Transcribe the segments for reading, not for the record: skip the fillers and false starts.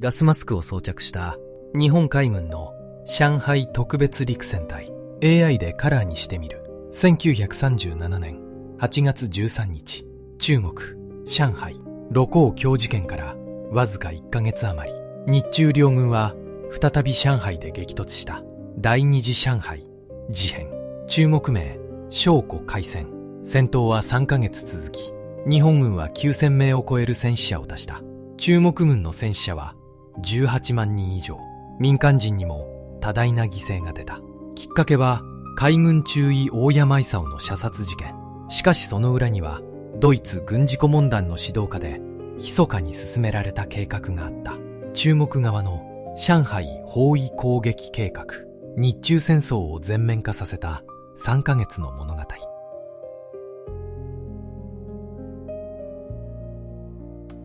ガスマスクを装着した日本海軍の上海特別陸戦隊 AI でカラーにしてみる。1937年8月13日、中国上海盧溝橋事件からわずか1ヶ月余り、日中両軍は再び上海で激突した。第二次上海事変、中国名昌湖海戦。戦闘は3ヶ月続き、日本軍は9000名を超える戦死者を出した。中国軍の戦死者は18万人以上。民間人にも多大な犠牲が出た。きっかけは海軍中尉大谷舞竿の射殺事件。しかしその裏にはドイツ軍事顧問団の指導下で密かに進められた計画があった。中国側の上海包囲攻撃計画。日中戦争を全面化させた3ヶ月の物語。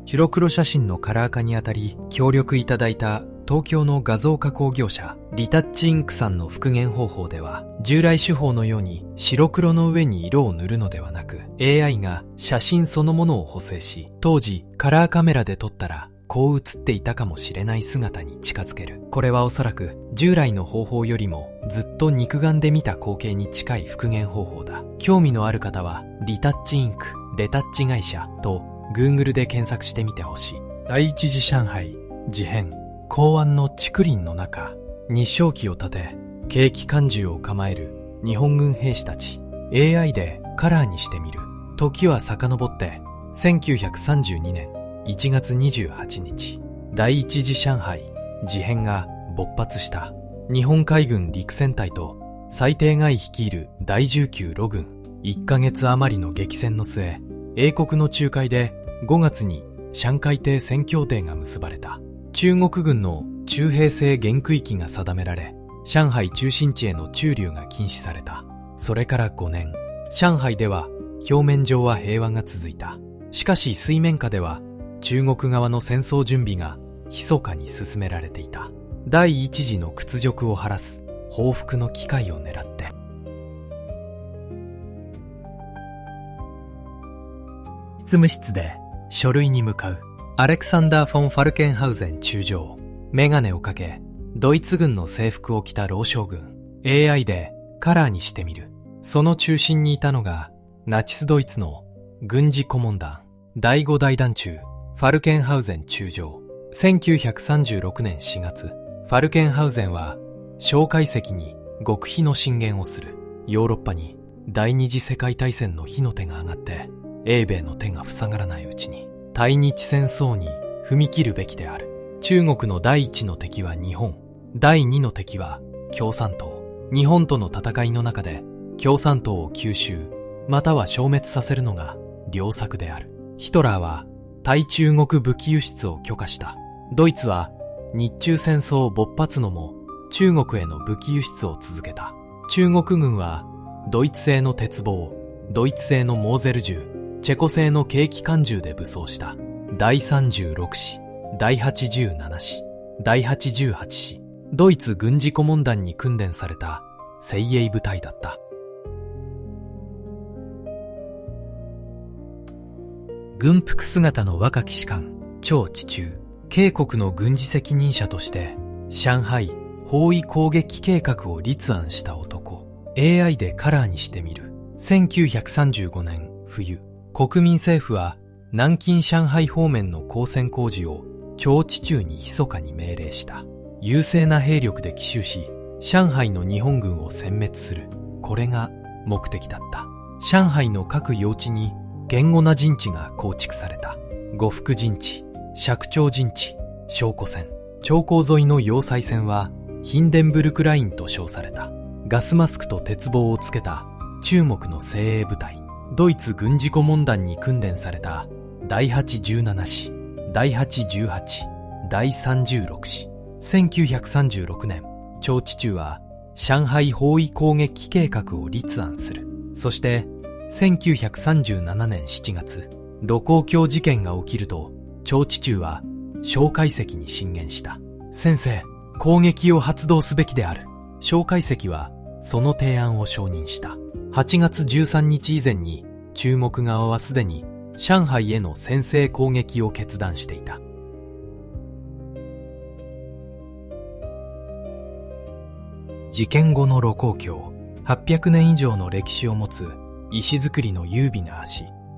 白黒写真のカラー化にあたり協力いただいた東京の画像加工業者リタッチインクさんの復元方法では、従来手法のように白黒の上に色を塗るのではなく、 AI が写真そのものを補正し、当時カラーカメラで撮ったらこう写っていたかもしれない姿に近づける。これはおそらく従来の方法よりもずっと肉眼で見た光景に近い復元方法だ。興味のある方はリタッチインクレタッチ会社とGoogle で検索してみてほしい。第一次上海事変、港湾の竹林の中、日章旗を立て軽機関銃を構える日本軍兵士たち。 AI でカラーにしてみる。時は遡って1932年1月28日、第一次上海事変が勃発した。日本海軍陸戦隊と蔡廷鎧率いる第19路軍、1ヶ月余りの激戦の末、英国の仲介で5月に上海停戦協定が結ばれた。中国軍の中兵制限区域が定められ、上海中心地への駐留が禁止された。それから5年、上海では表面上は平和が続いた。しかし水面下では中国側の戦争準備が密かに進められていた。第一次の屈辱を晴らす報復の機会を狙って。執務室で書類に向かうアレクサンダー・フォン・ファルケンハウゼン中将。メガネをかけドイツ軍の制服を着た老将軍。 AI でカラーにしてみる。その中心にいたのがナチスドイツの軍事顧問団第5大団中ファルケンハウゼン中将。1936年4月、ファルケンハウゼンは蒋介石に極秘の進言をする。ヨーロッパに第二次世界大戦の火の手が上がって英米の手が塞がらないうちに対日戦争に踏み切るべきである。中国の第一の敵は日本、第二の敵は共産党。日本との戦いの中で共産党を吸収または消滅させるのが良策である。ヒトラーは対中国武器輸出を許可した。ドイツは日中戦争勃発のも中国への武器輸出を続けた。中国軍はドイツ製の鉄棒、ドイツ製のモーゼル銃、チェコ製の軽機関銃で武装した。第36師、第87師、第88師、ドイツ軍事顧問団に訓練された精鋭部隊だった。軍服姿の若き士官、張治中。警国の軍事責任者として上海包囲攻撃計画を立案した男。 AI でカラーにしてみる。1935年冬、国民政府は南京上海方面の交戦工事を張治中に密かに命令した。優勢な兵力で奇襲し、上海の日本軍を殲滅する。これが目的だった。上海の各用地に堅固な陣地が構築された。呉服陣地、石丁陣地、証拠線。長江沿いの要塞線はヒンデンブルクラインと称された。ガスマスクと鉄棒をつけた中国の精鋭部隊。ドイツ軍事顧問団に訓練された第817師、第818、第36師。1936年、張治中は上海包囲攻撃計画を立案する。そして1937年7月、盧溝橋事件が起きると、張治中は蒋介石に進言した。先生、攻撃を発動すべきである。蒋介石はその提案を承認した。8月13日以前に中国側はすでに上海への先制攻撃を決断していた。事件後の盧溝橋、800年以上の歴史を持つ石造りの優美な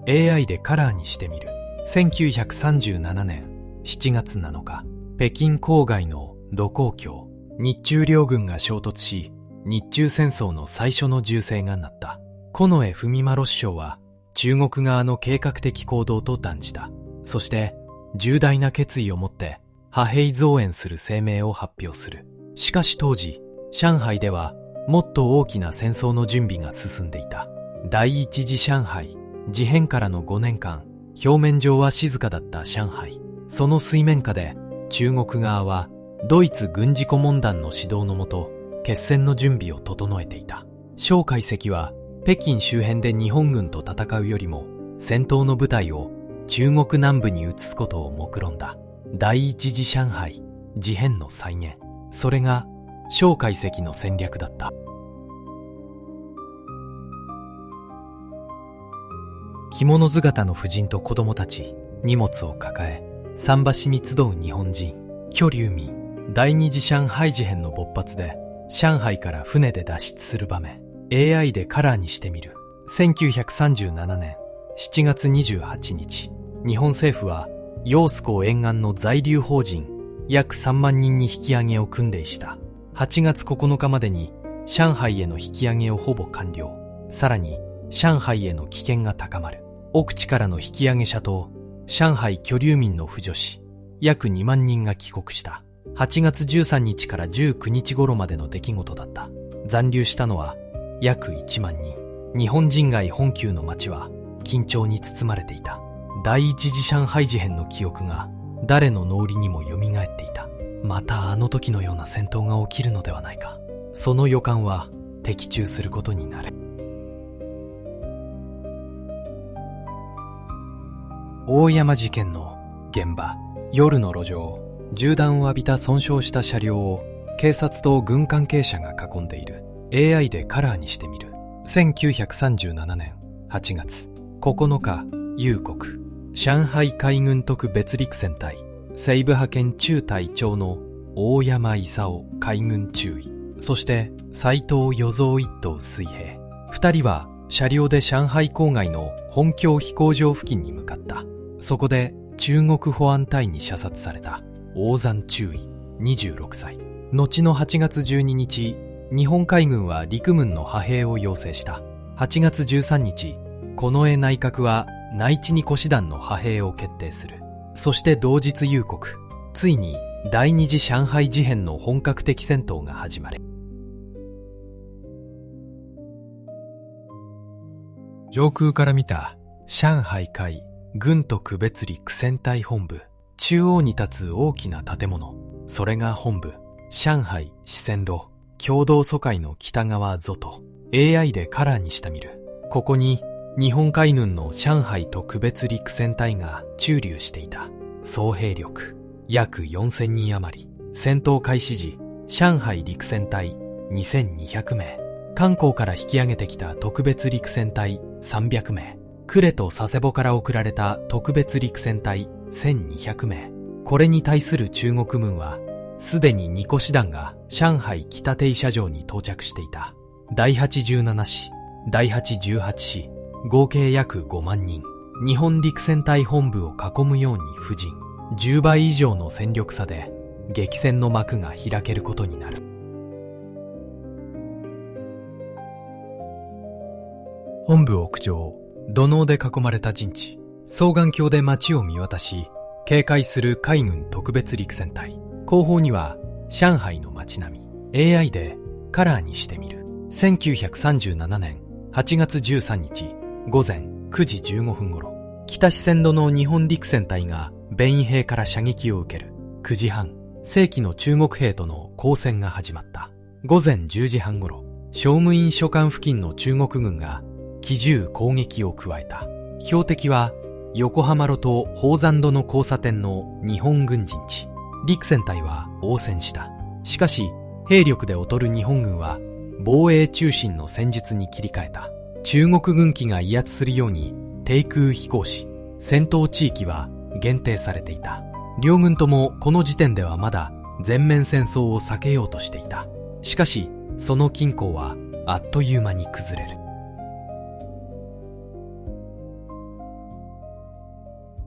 橋、AI でカラーにしてみる。1937年7月7日、北京郊外の盧溝橋、日中両軍が衝突し、日中戦争の最初の銃声が鳴った。近衛文麿首相は中国側の計画的行動と断じた。そして重大な決意を持って派兵増援する声明を発表する。しかし当時、上海ではもっと大きな戦争の準備が進んでいた。第一次上海事変からの5年間、表面上は静かだった上海。その水面下で中国側はドイツ軍事顧問団の指導のもと決戦の準備を整えていた。蒋介石は北京周辺で日本軍と戦うよりも戦闘の舞台を中国南部に移すことを目論んだ。第一次上海事変の再現、それが蒋介石の戦略だった。着物姿の婦人と子供たち、荷物を抱え桟橋に集う日本人、居留民。第二次上海事変の勃発で上海から船で脱出する場面、 AI でカラーにしてみる。1937年7月28日、日本政府は揚子江沿岸の在留邦人約3万人に引き上げを訓練した。8月9日までに上海への引き上げをほぼ完了。さらに上海への危険が高まる。奥地からの引き上げ者と上海居留民の扶助し、約2万人が帰国した。8月13日から19日頃までの出来事だった。残留したのは約1万人。日本人街本宮の街は緊張に包まれていた。第一次上海事変の記憶が誰の脳裏にも蘇っていた。またあの時のような戦闘が起きるのではないか。その予感は的中することになる。大山事件の現場、夜の路上、銃弾を浴びた損傷した車両を警察と軍関係者が囲んでいる。 AI でカラーにしてみる。1937年8月9日、夕刻、上海海軍特別陸戦隊西部派遣中隊長の大山勲海軍中尉、そして斉藤与蔵一等水兵、二人は車両で上海郊外の本橋飛行場付近に向かった。そこで中国保安隊に射殺された大山中尉26歳。後の8月12日、日本海軍は陸軍の派兵を要請した。8月13日、近衛内閣は内地に虎師団の派兵を決定する。そして同日夕刻、ついに第二次上海事変の本格的戦闘が始まる。上空から見た上海海軍特別陸戦隊本部。中央に立つ大きな建物、それが本部。上海四川路共同疎開の北側ゾと AI でカラーにしてみる。ここに日本海軍の上海特別陸戦隊が駐留していた。総兵力約4000人余り。戦闘開始時、上海陸戦隊2200名、漢江から引き上げてきた特別陸戦隊300名、呉と佐世保から送られた特別陸戦隊1200名。これに対する中国軍はすでに2個師団が上海北停車場に到着していた。第817師、第818師、合計約5万人。日本陸戦隊本部を囲むように布陣。10倍以上の戦力差で激戦の幕が開けることになる。本部屋上、土のうで囲まれた陣地。双眼鏡で街を見渡し、警戒する海軍特別陸戦隊。後方には上海の街並み。 AI でカラーにしてみる。1937年8月13日午前9時15分頃、北四川路の日本陸戦隊が弁兵から射撃を受ける。9時半、正規の中国兵との交戦が始まった。午前10時半頃、商務院所管付近の中国軍が機銃攻撃を加えた。標的は横浜路と宝山路の交差点の日本軍陣地。陸戦隊は応戦した。しかし兵力で劣る日本軍は防衛中心の戦術に切り替えた。中国軍機が威圧するように低空飛行し、戦闘地域は限定されていた。両軍ともこの時点ではまだ全面戦争を避けようとしていた。しかしその均衡はあっという間に崩れる。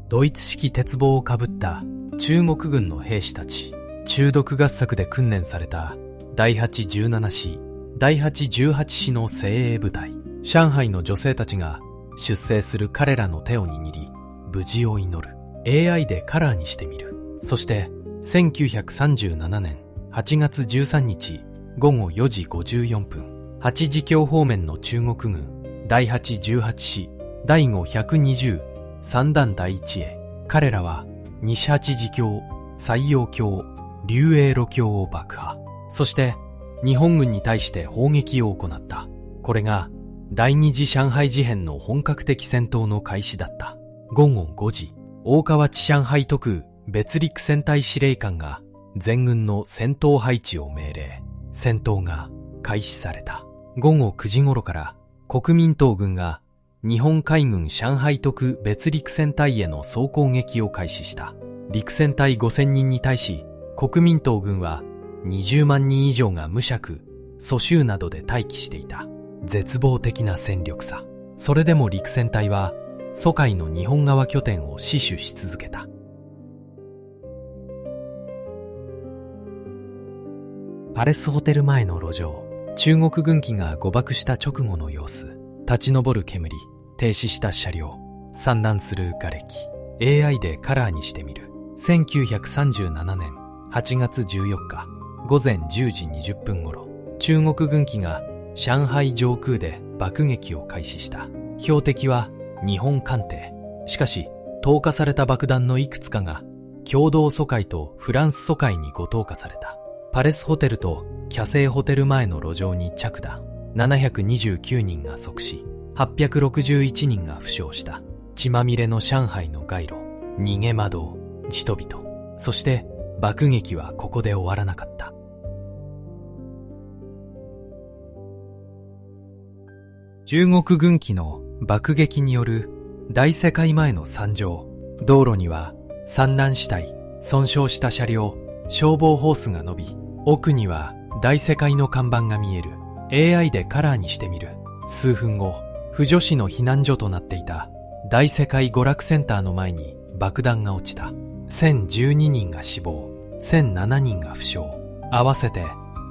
ドイツ式鉄棒をかぶった中国軍の兵士たち、中毒合作で訓練された第8、17師、第8、18師の精鋭部隊、上海の女性たちが出征する彼らの手を握り、無事を祈る。AI でカラーにしてみる。そして1937年8月13日午後4時54分、八時橋方面の中国軍第8、18師第5、120三団第一へ、彼らは西八時橋、西洋橋、龍英路橋を爆破。そして日本軍に対して砲撃を行った。これが第二次上海事変の本格的戦闘の開始だった。午後5時、大川内上海特別陸戦隊司令官が全軍の戦闘配置を命令。戦闘が開始された。午後9時頃から国民党軍が日本海軍上海特別陸戦隊への総攻撃を開始した。陸戦隊5000人に対し、国民党軍は20万人以上が無尺、蘇州などで待機していた。絶望的な戦力差。それでも陸戦隊は蘇海の日本側拠点を死守し続けた。パレスホテル前の路上、中国軍機が誤爆した直後の様子。立ち上る煙、停止した車両、散乱する瓦礫。 AI でカラーにしてみる。1937年8月14日午前10時20分頃、中国軍機が上海上空で爆撃を開始した。標的は日本艦艇。しかし投下された爆弾のいくつかが共同疎開とフランス疎開に誤投下された。パレスホテルとキャセイホテル前の路上に着弾。729人が即死、861人が負傷した。血まみれの上海の街路、逃げ惑う人々。そして爆撃はここで終わらなかった。中国軍機の爆撃による大世界前の惨状。道路には散乱死体、損傷した車両、消防ホースが伸び、奥には大世界の看板が見える。AI でカラーにしてみる。数分後、扶助市の避難所となっていた大世界娯楽センターの前に爆弾が落ちた。1012人が死亡、1007人が負傷、合わせて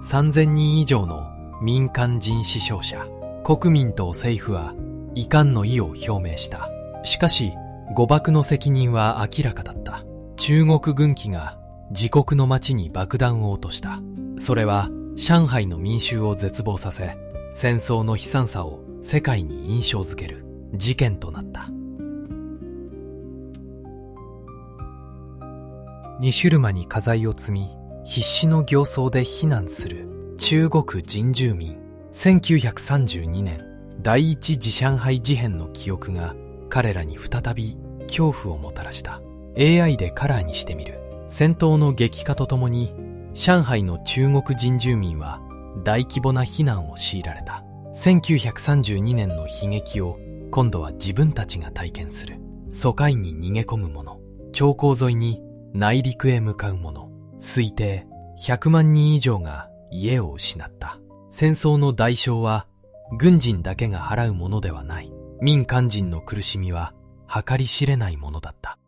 3000人以上の民間人死傷者。国民と政府は遺憾の意を表明した。しかし誤爆の責任は明らかだった。中国軍機が自国の街に爆弾を落とした。それは上海の民衆を絶望させ、戦争の悲惨さを世界に印象づける事件となった。西車に家財を積み、必死の形相で避難する中国人住民。1932年第一次上海事変の記憶が彼らに再び恐怖をもたらした。 AI でカラーにしてみる。戦闘の激化とともに上海の中国人住民は大規模な避難を強いられた。1932年の悲劇を今度は自分たちが体験する。疎開に逃げ込む者、長江沿いに内陸へ向かう者、推定100万人以上が家を失った。戦争の代償は軍人だけが払うものではない。民間人の苦しみは計り知れないものだった。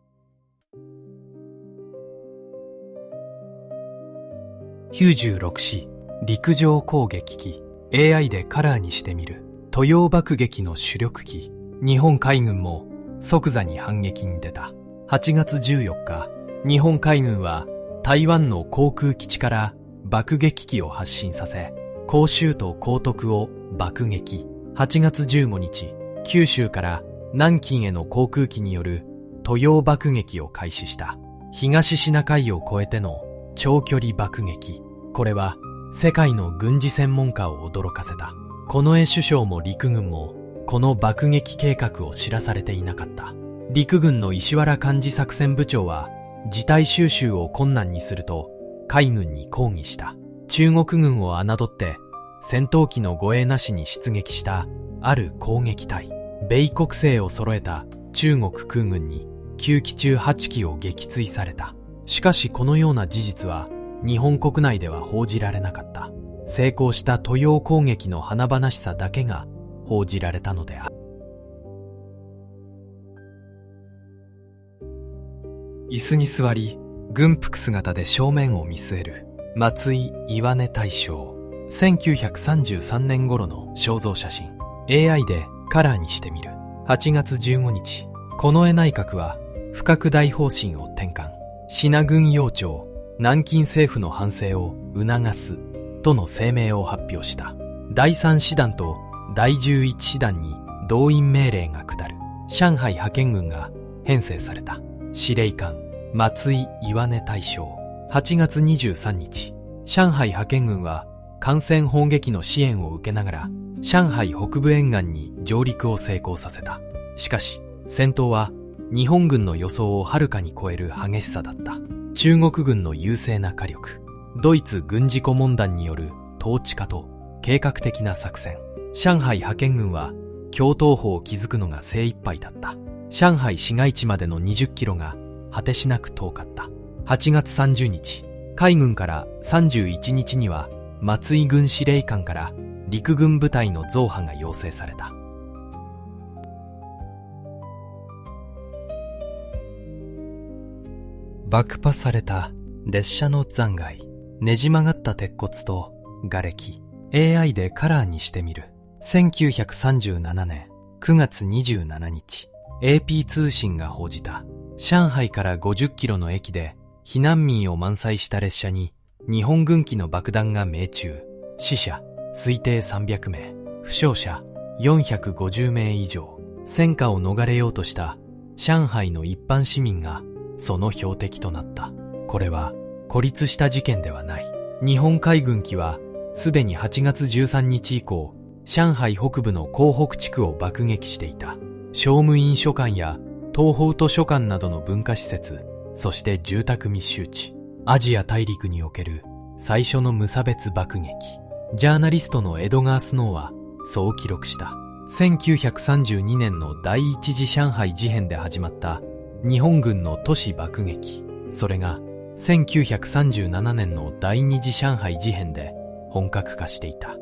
96師陸上攻撃機。 AI でカラーにしてみる。豊洋爆撃の主力機。日本海軍も即座に反撃に出た。8月14日、日本海軍は台湾の航空基地から爆撃機を発進させ、広州と江徳を爆撃。8月15日、九州から南京への航空機による豊洋爆撃を開始した。東シナ海を越えての長距離爆撃。これは世界の軍事専門家を驚かせた。近衛首相も陸軍もこの爆撃計画を知らされていなかった。陸軍の石原幹事作戦部長は事態収拾を困難にすると海軍に抗議した。中国軍を侮って戦闘機の護衛なしに出撃したある攻撃隊。米国製を揃えた中国空軍に9機中8機を撃墜された。しかしこのような事実は日本国内では報じられなかった。成功した渡洋攻撃の華々しさだけが報じられたのである。椅子に座り、軍服姿で正面を見据える松井岩根大将。1933年頃の肖像写真。AI でカラーにしてみる。8月15日、近衛内閣は不拡大方針を転換。品軍養鳥、南京政府の反省を促すとの声明を発表した。第3師団と第11師団に動員命令が下る。上海派遣軍が編成された。司令官、松井岩根大将。8月23日、上海派遣軍は艦船砲撃の支援を受けながら、上海北部沿岸に上陸を成功させた。しかし、戦闘は日本軍の予想をはるかに超える激しさだった。中国軍の優勢な火力、ドイツ軍事顧問団による統治下と計画的な作戦。上海派遣軍は橋頭堡を築くのが精一杯だった。上海市街地までの20キロが果てしなく遠かった。8月30日、海軍から31日には松井軍司令官から陸軍部隊の増派が要請された。爆破された列車の残骸、ねじ曲がった鉄骨と瓦礫。AI でカラーにしてみる。1937年9月27日、AP 通信が報じた。上海から50キロの駅で避難民を満載した列車に日本軍機の爆弾が命中。死者推定300名、負傷者450名以上。戦火を逃れようとした上海の一般市民がその標的となった。これは孤立した事件ではない。日本海軍機はすでに8月13日以降、上海北部の江北地区を爆撃していた。商務院書館や東宝図書館などの文化施設、そして住宅密集地、アジア大陸における最初の無差別爆撃。ジャーナリストのエドガー・スノーはそう記録した。1932年の第一次上海事変で始まった日本軍の都市爆撃。それが1937年の第二次上海事変で本格化していた。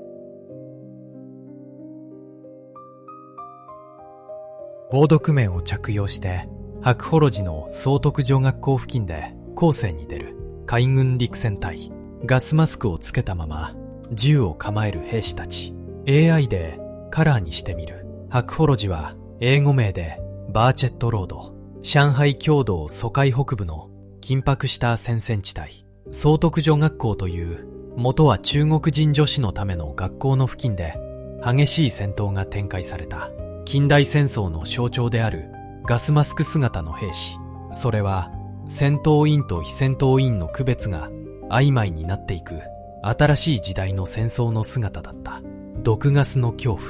防毒面を着用して白幌寺の総督女学校付近で攻勢に出る海軍陸戦隊。ガスマスクをつけたまま銃を構える兵士たち。 AI でカラーにしてみる。白幌寺は英語名でバーチェットロード。上海共同蘇海北部の緊迫した戦線地帯。総督女学校という元は中国人女子のための学校の付近で激しい戦闘が展開された。近代戦争の象徴であるガスマスク姿の兵士。それは戦闘員と非戦闘員の区別が曖昧になっていく新しい時代の戦争の姿だった。毒ガスの恐怖、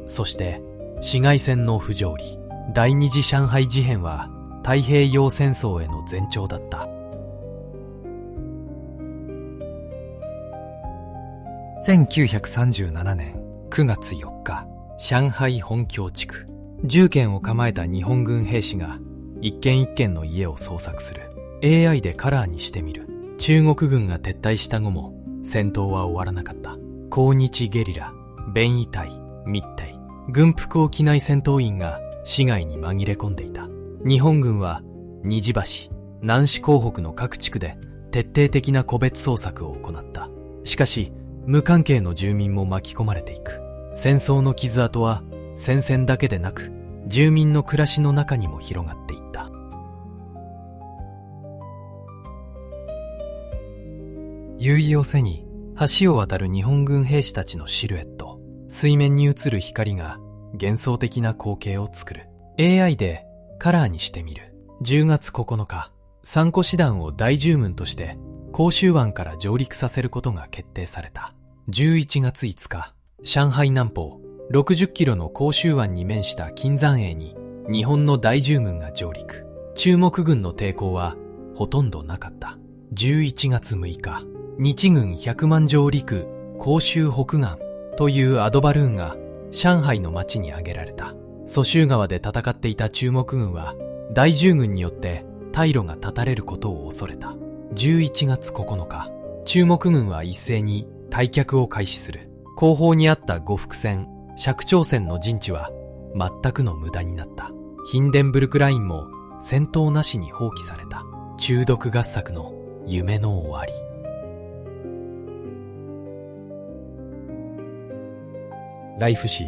そして市街戦の不条理。第二次上海事変は太平洋戦争への前兆だった。1937年9月4日、上海本郷地区。銃剣を構えた日本軍兵士が一軒一軒の家を捜索する。 AI でカラーにしてみる。中国軍が撤退した後も戦闘は終わらなかった。抗日ゲリラ、便衣隊、密偵、軍服を着ない戦闘員が市街に紛れ込んでいた。日本軍は虹橋、南市港北の各地区で徹底的な個別捜索を行った。しかし無関係の住民も巻き込まれていく。戦争の傷跡は戦線だけでなく住民の暮らしの中にも広がっていった。夕日を背に橋を渡る日本軍兵士たちのシルエット。水面に映る光が幻想的な光景を作る。 AI でカラーにしてみる。10月9日、三個師団を大従軍として広州湾から上陸させることが決定された。11月5日、上海南方60キロの広州湾に面した金山営に日本の大従軍が上陸。中国軍の抵抗はほとんどなかった。11月6日、日軍100万上陸広州北岸というアドバルーンが上海の町に挙げられた。蘇州川で戦っていた中国軍は大従軍によって退路が断たれることを恐れた。11月9日、中国軍は一斉に退却を開始する。後方にあった呉服船、釈朝鮮の陣地は全くの無駄になった。ヒンデンブルクラインも戦闘なしに放棄された。中毒合作の夢の終わり。ライフ誌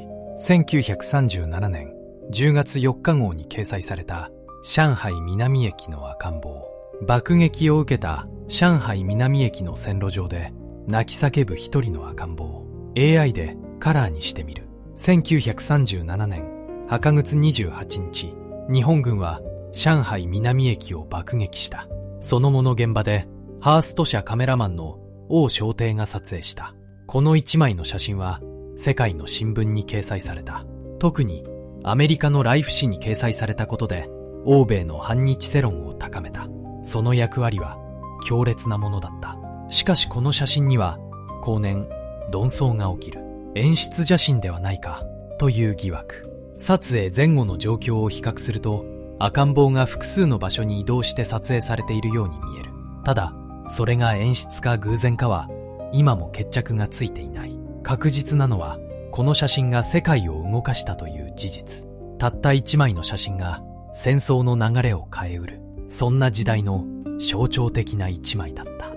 1937年10月4日号に掲載された上海南駅の赤ん坊。爆撃を受けた上海南駅の線路上で泣き叫ぶ一人の赤ん坊。AI でカラーにしてみる。1937年8月28日、日本軍は上海南駅を爆撃した。その後の現場でハースト社カメラマンの王小帝が撮影した。この一枚の写真は世界の新聞に掲載された。特にアメリカのライフ誌に掲載されたことで欧米の反日世論を高めた。その役割は強烈なものだった。しかしこの写真には後年論争が起きる。演出写真ではないかという疑惑。撮影前後の状況を比較すると赤ん坊が複数の場所に移動して撮影されているように見える。ただそれが演出か偶然かは今も決着がついていない。確実なのはこの写真が世界を動かしたという事実。たった一枚の写真が戦争の流れを変えうる。そんな時代の象徴的な一枚だった。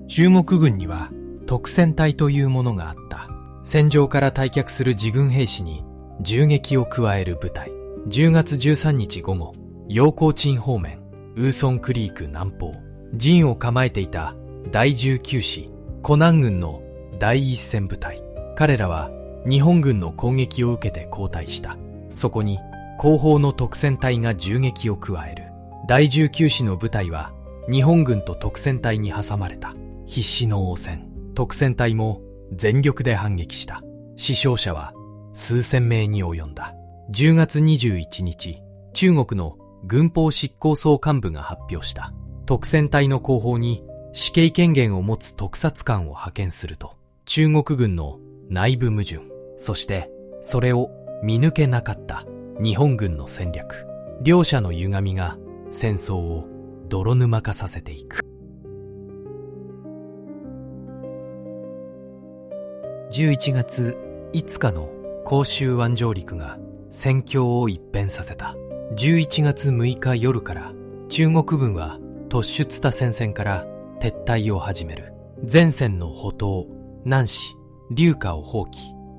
中国軍には特戦隊というものがあった。戦場から退却する自軍兵士に銃撃を加える部隊。10月13日午後、陽光鎮方面、ウーソンクリーク南方、陣を構えていた第19師湖南軍の第一戦部隊。彼らは日本軍の攻撃を受けて後退した。そこに後方の特戦隊が銃撃を加える。第19師の部隊は日本軍と特戦隊に挟まれた。必死の応戦。特戦隊も全力で反撃した。死傷者は数千名に及んだ。10月21日、中国の軍法執行総監部が発表した。特戦隊の後方に死刑権限を持つ特撮官を派遣すると。中国軍の内部矛盾、そしてそれを見抜けなかった日本軍の戦略。両者の歪みが戦争を泥沼化させていく。11月5日の広州湾上陸が戦況を一変させた。11月6日夜から中国軍は突出した戦線から撤退を始める。前線の歩東、南市、龍華を放棄、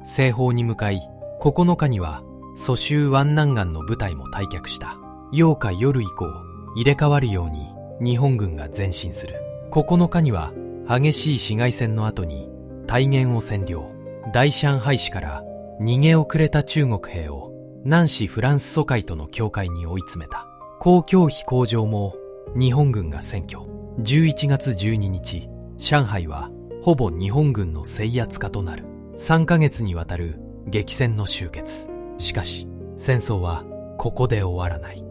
西方に向かい、9日には蘇州湾南岸の部隊も退却した。8日夜以降、入れ替わるように日本軍が前進する。9日には激しい市街戦の後に対原を占領。大上海市から逃げ遅れた中国兵を南市フランス租界との境界に追い詰めた。公共飛行場も日本軍が占拠。11月12日、上海はほぼ日本軍の制圧下となる。3ヶ月にわたる激戦の終結。しかし戦争はここで終わらない。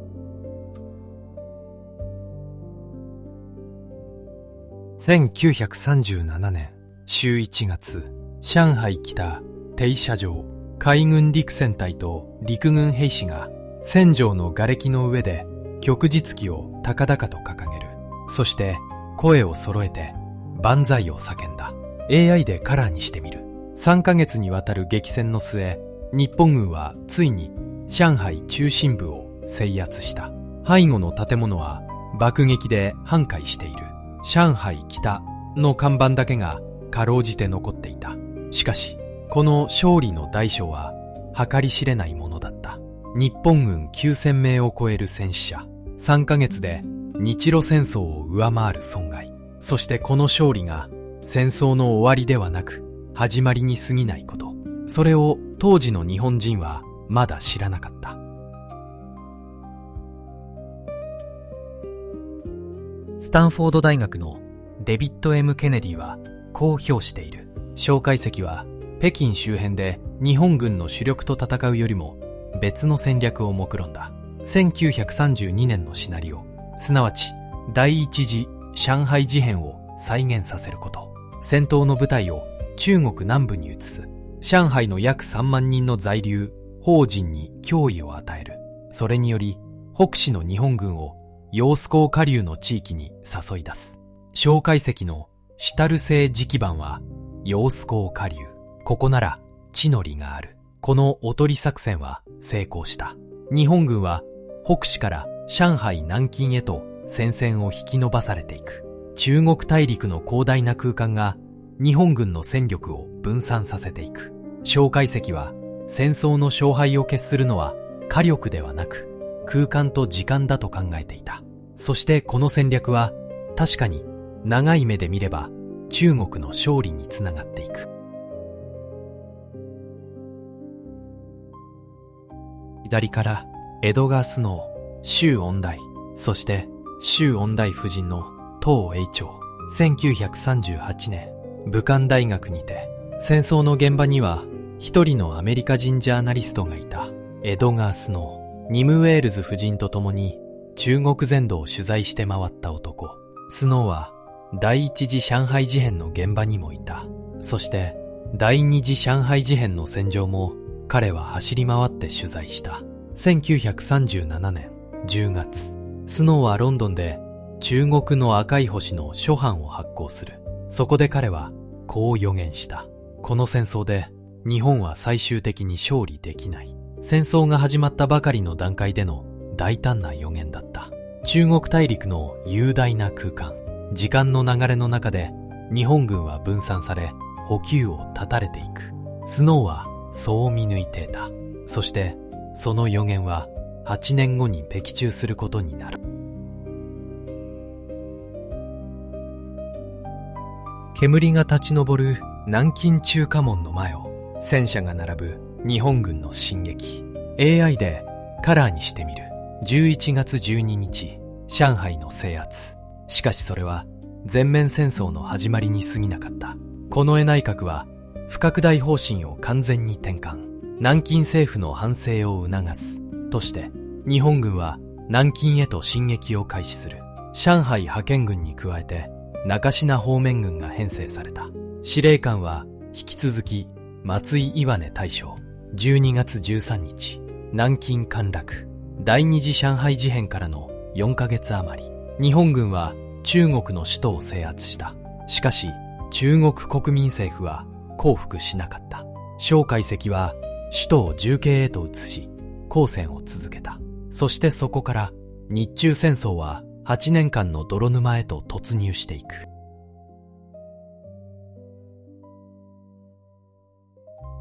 1937年秋1月、上海北停車場、海軍陸戦隊と陸軍兵士が戦場の瓦礫の上で旭日旗を高々と掲げる。そして声を揃えて万歳を叫んだ。 AI でカラーにしてみる。3ヶ月にわたる激戦の末、日本軍はついに上海中心部を制圧した。背後の建物は爆撃で半壊している。上海北の看板だけがかろうじて残っていた。しかしこの勝利の大小は計り知れないものだった。日本軍9000名を超える戦死者、3ヶ月で日露戦争を上回る損害。そしてこの勝利が戦争の終わりではなく始まりに過ぎないこと。それを当時の日本人はまだ知らなかった。スタンフォード大学のデビッド・ M ・ケネディはこう評している。介石は北京周辺で日本軍の主力と戦うよりも別の戦略を目論んだ。1932年のシナリオ、すなわち第一次上海事変を再現させること。戦闘の部隊を中国南部に移す。上海の約3万人の在留、邦人に脅威を与える。それにより北市の日本軍を揚子江下流の地域に誘い出す。蒋介石のシュタル製磁気板は揚子江下流。ここなら地の利がある。このおとり作戦は成功した。日本軍は北市から上海南京へと戦線を引き伸ばされていく。中国大陸の広大な空間が日本軍の戦力を分散させていく。蒋介石は戦争の勝敗を決するのは火力ではなく空間と時間だと考えていた。そしてこの戦略は確かに長い目で見れば中国の勝利につながっていく。左から江戸川スノー、周恩来、そして周恩来夫人の唐永朝。1938年、武漢大学にて戦争の現場には一人のアメリカ人ジャーナリストがいた。エドガー・スノー、ニム・ウェールズ夫人と共に中国全土を取材して回った男。スノーは第一次上海事変の現場にもいた。そして第二次上海事変の戦場も彼は走り回って取材した。1937年10月、スノーはロンドンで中国の赤い星の初版を発行する。そこで彼はこう予言した。この戦争で日本は最終的に勝利できない。戦争が始まったばかりの段階での大胆な予言だった。中国大陸の雄大な空間、時間の流れの中で日本軍は分散され補給を断たれていく。スノーはそう見抜いていた。そしてその予言は8年後に的中することになる。煙が立ち上る南京中華門の前を戦車が並ぶ日本軍の進撃。 AI でカラーにしてみる。11月12日、上海の制圧。しかしそれは全面戦争の始まりに過ぎなかった。近衛内閣は不拡大方針を完全に転換。南京政府の反省を促すとして日本軍は南京へと進撃を開始する。上海派遣軍に加えて中品方面軍が編成された。司令官は引き続き松井岩根大将。12月13日、南京陥落。第二次上海事変からの4ヶ月余り、日本軍は中国の首都を制圧した。しかし中国国民政府は降伏しなかった。蒋介石は首都を重慶へと移し抗戦を続けた。そしてそこから日中戦争は8年間の泥沼へと突入していく。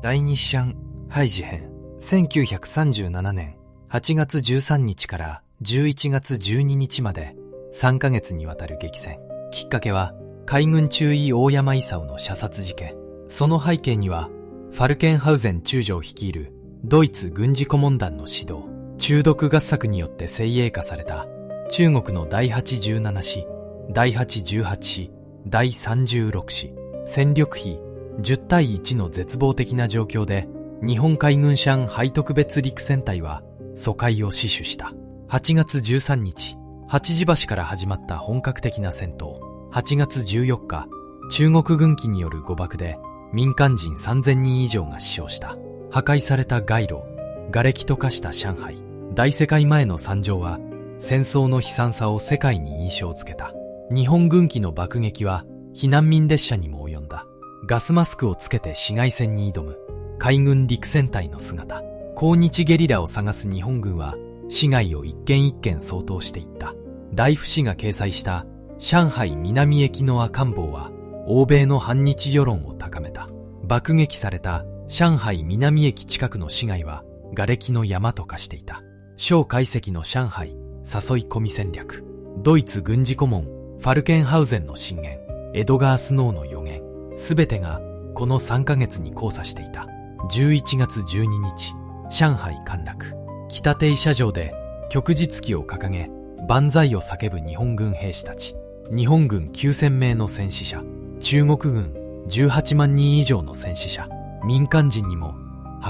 第二次上海事変。1937年8月13日から11月12日まで3ヶ月にわたる激戦。きっかけは海軍中尉大山勲の射殺事件。その背景にはファルケンハウゼン中将率いるドイツ軍事顧問団の指導、中毒合作によって精鋭化された中国の第817師、第818師、第36師、戦力比10対1の絶望的な状況で日本海軍上海特別陸戦隊は疎開を死守した。8月13日、八時橋から始まった本格的な戦闘。8月14日、中国軍機による誤爆で民間人3000人以上が死傷した。破壊された街路、瓦礫と化した上海。大世界前の惨状は戦争の悲惨さを世界に印象づけた。日本軍機の爆撃は避難民列車にも及んだ。ガスマスクをつけて市街戦に挑む海軍陸戦隊の姿。抗日ゲリラを探す日本軍は市街を一軒一軒掃討していった。大府市が掲載した上海南駅の赤ん坊は欧米の反日世論を高めた。爆撃された上海南駅近くの市街は瓦礫の山と化していた。蒋介石の上海誘い込み戦略、ドイツ軍事顧問ファルケンハウゼンの進言、エドガー・スノーの予言、すべてがこの3ヶ月に交差していた。11月12日、上海陥落。北停車場で旭日旗を掲げ万歳を叫ぶ日本軍兵士たち。日本軍9000名の戦死者、中国軍18万人以上の戦死者、民間人にも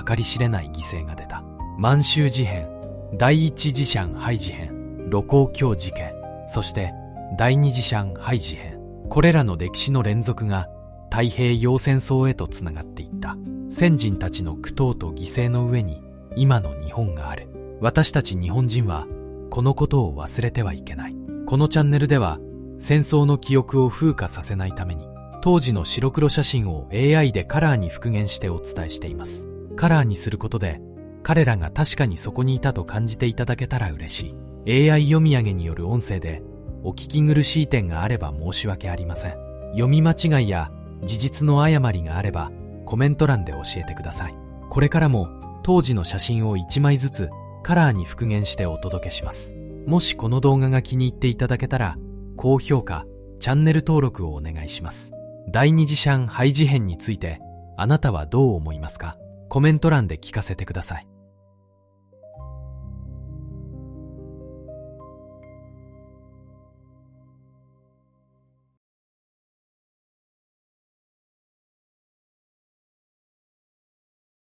計り知れない犠牲が出た。満州事変、第一次上海事変、盧溝橋事件、そして第二次上海事変。これらの歴史の連続が太平洋戦争へとつながっていった。先人たちの苦闘と犠牲の上に今の日本がある。私たち日本人はこのことを忘れてはいけない。このチャンネルでは、戦争の記憶を風化させないために、当時の白黒写真を AI でカラーに復元してお伝えしています。カラーにすることで、彼らが確かにそこにいたと感じていただけたら嬉しい。AI 読み上げによる音声で、お聞き苦しい点があれば申し訳ありません。読み間違いや事実の誤りがあれば、コメント欄で教えてください。これからも、当時の写真を1枚ずつ、カラーに復元してお届けします。もしこの動画が気に入っていただけたら、高評価、チャンネル登録をお願いします。第二次シャンハイ事変について、あなたはどう思いますか？コメント欄で聞かせてください。